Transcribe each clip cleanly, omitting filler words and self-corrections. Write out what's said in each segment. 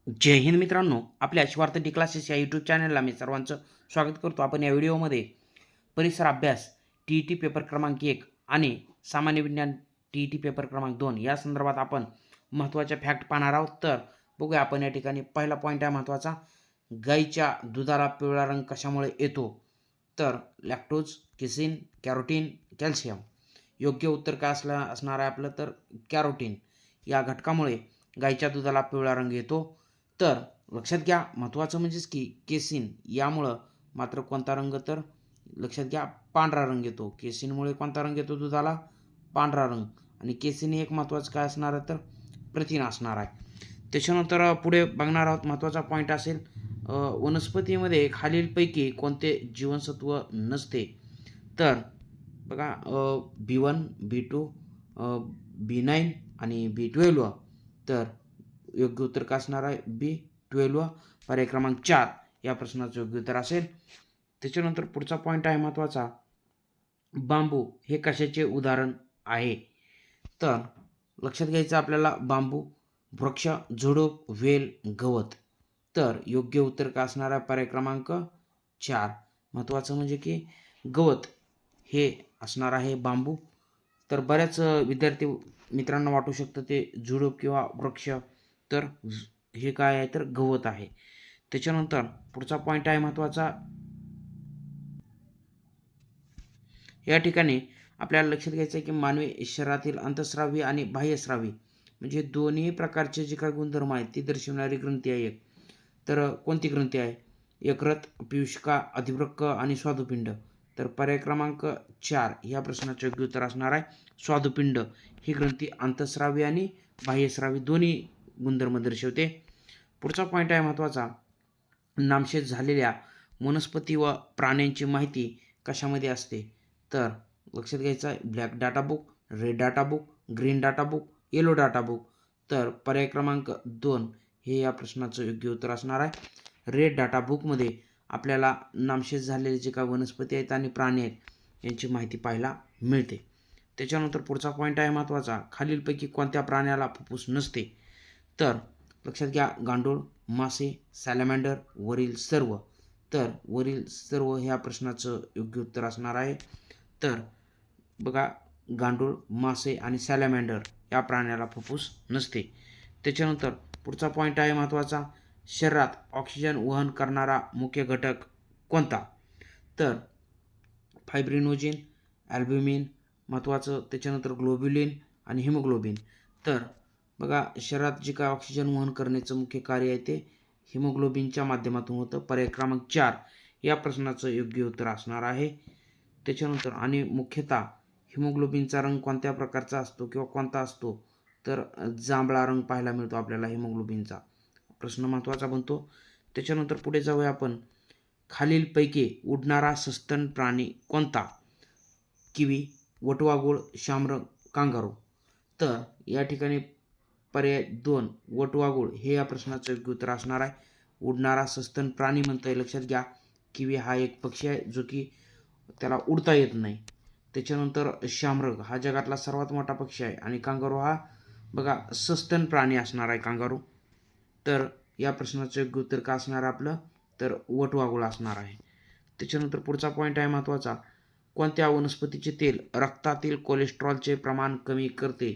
जय हिंद मित्रांनो, आपल्या Shivarth D classes या यूट्यूब चॅनलला मी सर्वांचं स्वागत करतो. आपण या व्हिडिओमध्ये परिसर अभ्यास टी पेपर क्रमांक 1 आणि सामान्य विज्ञान टी पेपर क्रमांक 2 या संदर्भात आपण महत्त्वाच्या फॅक्ट पाहणार आहोत. तर बघूया आपण या ठिकाणी. पहिला पॉईंट आहे महत्त्वाचा, गाईच्या दुधाला पिवळा रंग कशामुळे येतो? तर लॅक्टोज, केसिन, कॅरोटीन, कॅल्शियम. योग्य उत्तर काय असणार आहे आपलं? तर कॅरोटीन या घटकामुळे गाईच्या दुधाला पिवळा रंग येतो. तर लक्षात घ्या, महत्त्वाचं म्हणजेच की केसिन यामुळं मात्र कोणता रंग? तर लक्षात घ्या, पांढरा रंग येतो. केसिनमुळे कोणता रंग येतो दुधाला? पांढरा रंग. आणि केसिन एक महत्त्वाचं काय असणार आहे? तर प्रथिन असणार आहे. त्याच्यानंतर पुढे बघणार आहोत, महत्त्वाचा पॉईंट असेल, वनस्पतीमध्ये खालीलपैकी कोणते जीवनसत्व नसते? तर बघा, B1, B2, B9 आणि B12. तर योग्य उत्तर काय असणार आहे? B12. पर्याय क्रमांक 4 या प्रश्नाचं योग्य उत्तर असेल. त्याच्यानंतर पुढचा पॉईंट आहे महत्त्वाचा, बांबू हे कशाचे उदाहरण आहे? तर लक्षात घ्यायचं आपल्याला, बांबू, वृक्ष, झुडूप, वेल, गवत. तर योग्य उत्तर काय असणार आहे? पर्याय क्रमांक 4. महत्त्वाचं म्हणजे की गवत हे असणार आहे बांबू. तर बऱ्याच विद्यार्थी मित्रांना वाटू शकतं ते झुडूप किंवा वृक्ष, तर हे काय आहे? तर गवत आहे. त्याच्यानंतर पुढचा पॉईंट आहे महत्त्वाचा, या ठिकाणी आपल्याला लक्षात घ्यायचं आहे की मानवी शरीरातील अंतःस्रावी आणि बाह्यस्रावी म्हणजे दोन्ही प्रकारचे जे काही गुणधर्म आहेत ते दर्शवणारी ग्रंथी आहे एक. तर कोणती ग्रंथी आहे? यकृत, पीयूषका, अधिवृक्क आणि स्वादुपिंड. तर पर्याय क्रमांक 4 या प्रश्नाचे योग्य उत्तर असणार आहे स्वादुपिंड. ही ग्रंथी अंतःस्रावी आणि बाह्यस्रावी दोन्ही गुणधर्म दर्शवते. पुढचा पॉईंट आहे महत्त्वाचा, नामशेष झालेल्या वनस्पती व प्राण्यांची माहिती कशामध्ये असते? तर लक्षात घ्यायचं आहे, black data book, red data book, green data book, yellow data book. तर पर्याय क्रमांक 2 हे या प्रश्नाचं योग्य उत्तर असणार आहे. रेड डाटा बुकमध्ये आपल्याला नामशेष झालेले जे काही वनस्पती आहेत आणि प्राणी आहेत यांची माहिती पाहायला मिळते. त्याच्यानंतर पुढचा पॉईंट आहे महत्त्वाचा, खालीलपैकी कोणत्या प्राण्याला फुफ्फुस नसते? तर लक्षात घ्या, गांडूळ, मासे, सॅलॅमँडर, वरील सर्व. तर वरील सर्व ह्या प्रश्नाचं योग्य उत्तर असणार आहे. तर बघा, गांडूळ, मासे आणि सॅलॅमँडर या प्राण्याला फुफ्फुस नसते. त्याच्यानंतर पुढचा पॉईंट आहे महत्त्वाचा, शरीरात ऑक्सिजन वहन करणारा मुख्य घटक कोणता? तर फायब्रिनोजिन, ॲल्ब्युमिन महत्त्वाचं, त्याच्यानंतर ग्लोब्युलिन आणि हिमोग्लोबिन. तर बघा, शरीरात जे काय ऑक्सिजन वहन करण्याचं मुख्य कार्य आहे ते हिमोग्लोबिनच्या माध्यमातून होतं. पर्याय क्रमांक 4 या प्रश्नाचं योग्य उत्तर असणार आहे. त्याच्यानंतर आणि मुख्यतः हिमोग्लोबिनचा रंग कोणत्या प्रकारचा असतो किंवा कोणता असतो? तर जांभळा रंग पाहायला मिळतो आपल्याला हिमोग्लोबिनचा. प्रश्न महत्त्वाचा बनतो. त्याच्यानंतर पुढे जाऊया आपण, खालीलपैकी उडणारा सस्तन प्राणी कोणता? किवी, वटवाघूळ, शामरंग, कांगारू. तर या ठिकाणी पर्याय 2 वटवाघूळ हे या प्रश्नाचं योग्य उत्तर असणार आहे. उडणारा सस्तन प्राणी म्हणतोय, लक्षात घ्या. किवी हा एक पक्षी आहे जो की त्याला उडता येत नाही. त्याच्यानंतर शामरग हा जगातला सर्वात मोठा पक्षी आहे आणि कांगारू हा बघा सस्तन प्राणी असणार आहे कांगारू. तर या प्रश्नाचं योग्य उत्तर काय असणार आहे आपलं? तर वटवाघूळ असणार आहे. त्याच्यानंतर पुढचा पॉईंट आहे महत्त्वाचा, कोणत्या वनस्पतीचे तेल रक्तातील कोलेस्ट्रॉलचे प्रमाण कमी करते?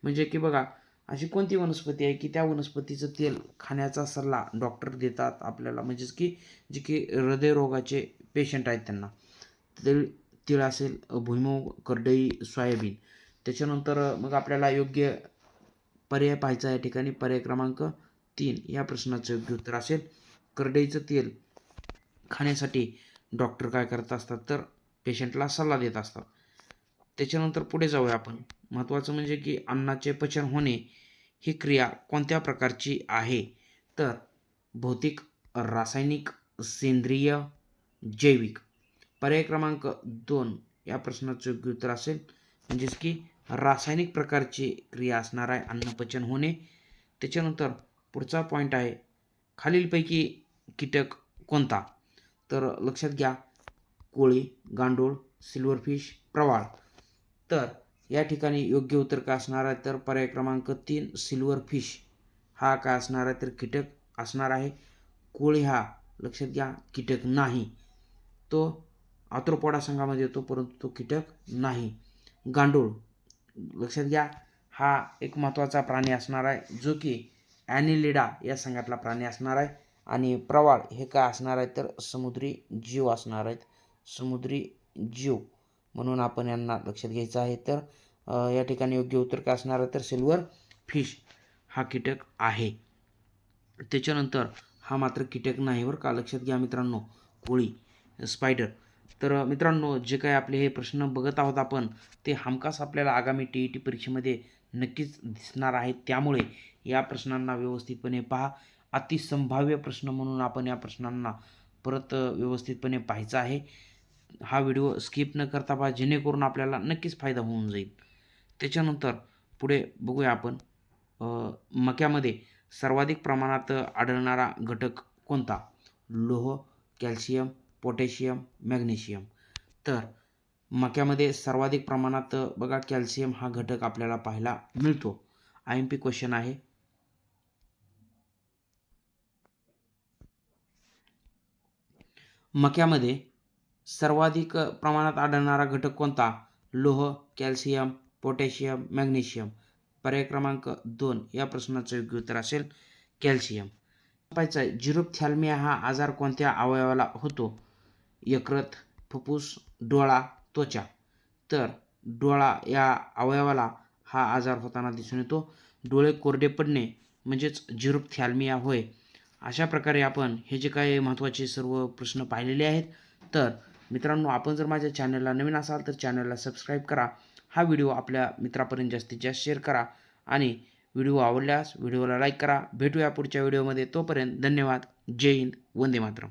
म्हणजे की बघा, अशी कोणती वनस्पती आहे की त्या वनस्पतीचं तेल खाण्याचा सल्ला डॉक्टर देतात आपल्याला, म्हणजेच की जे की हृदयरोगाचे पेशंट आहेत त्यांना. तीळ तीळ असेल, भुईमूग, करडई, सोयाबीन. त्याच्यानंतर मग आपल्याला योग्य पर्याय पाहायचा या ठिकाणी. पर्याय क्रमांक 3 या प्रश्नाचं योग्य उत्तर असेल करडईचं तेल खाण्यासाठी डॉक्टर काय करत असतात? तर पेशंटला सल्ला देत असतात. त्याच्यानंतर पुढे जाऊया आपण. महत्त्वाचं म्हणजे की अन्नाचे पचन होणे ही क्रिया कोणत्या प्रकारची आहे? तर भौतिक, रासायनिक, सेंद्रिय, जैविक. पर्याय क्रमांक 2 या प्रश्नाचं योग्य उत्तर असेल म्हणजेच की रासायनिक प्रकारची क्रिया असणार आहे अन्नपचन होणे. त्याच्यानंतर पुढचा पॉईंट आहे, खालीलपैकी कीटक कोणता? तर लक्षात घ्या, कोळी, गांडूळ, सिल्वरफिश, प्रवाळ. तर या ठिकाणी योग्य उत्तर काय असणार आहे? तर पर्याय क्रमांक 3 सिल्वरफिश हा काय असणार आहे? तर कीटक असणार आहे. कोळी हा लक्षात घ्या कीटक नाही, तो आर्थ्रोपोडा संघामध्ये येतो परंतु तो कीटक नाही. गांडूळ लक्षात घ्या हा एक महत्त्वाचा प्राणी असणार आहे जो की ॲनिलिडा या संघातला प्राणी असणार आहे. आणि प्रवाळ हे काय असणार आहे तर समुद्री जीव असणार आहेत, समुद्री जीव म्हणून आपण यांना लक्षात घ्यायचं आहे. तर या ठिकाणी योग्य उत्तर काय असणार आहे तर सिल्वर फिश हा कीटक आहे. त्याच्यानंतर हा मात्र कीटक नाही बरं का, लक्षात घ्या मित्रांनो, कोळी स्पायडर. तर मित्रांनो जे काही आपले हे प्रश्न बघत आहोत आपण ते हमखास आपल्याला आगामी TET परीक्षेमध्ये नक्कीच दिसणार आहेत. त्यामुळे या प्रश्नांना व्यवस्थितपणे पहा. अतिसंभाव्य प्रश्न म्हणून आपण या प्रश्नांना परत व्यवस्थितपणे पाहायचा आहे. हा व्हिडिओ स्किप न करता पहा जेणेकरून आपल्याला नक्कीच फायदा होऊन जाईल. त्याच्यानंतर पुढे बघूया आपण मक्यामध्ये सर्वाधिक प्रमाणात आढळणारा घटक कोणता? लोह, कॅल्शियम, पोटॅशियम, मॅग्नेशियम. तर मक्यामध्ये सर्वाधिक प्रमाणात बघा कॅल्शियम हा घटक आपल्याला पाहायला मिळतो. IMP क्वेश्चन आहे. मक्यामध्ये सर्वाधिक प्रमाणात आढळणारा घटक कोणता? लोह, कॅल्शियम, पोटॅशियम, मॅग्नेशियम. पर्याय क्रमांक 2 या प्रश्नाचं योग्य उत्तर असेल कॅल्शियम. पाहायचं आहे जिरोप्थॅल्मिया हा आजार कोणत्या अवयवाला होतो? यकृत, फुफ्फुस, डोळा, त्वचा. तर डोळा या अवयवाला हा आजार होताना दिसून येतो. डोळे कोरडे पडणे म्हणजेच जिरोप्थॅल्मिया होय. अशा प्रकारे आपण हे जे काही महत्त्वाचे सर्व प्रश्न पाहिलेले आहेत. तर मित्रांनो आपण जर माझ्या चॅनलला नवीन असाल तर चॅनलला सबस्क्राईब करा. हा व्हिडिओ आपल्या मित्रापर्यंत जास्तीत जास्त शेअर करा आणि व्हिडिओ आवडल्यास व्हिडिओला लाईक करा. भेटूया पुढच्या व्हिडिओमध्ये. तोपर्यंत धन्यवाद. जय हिंद. वंदे मातरम.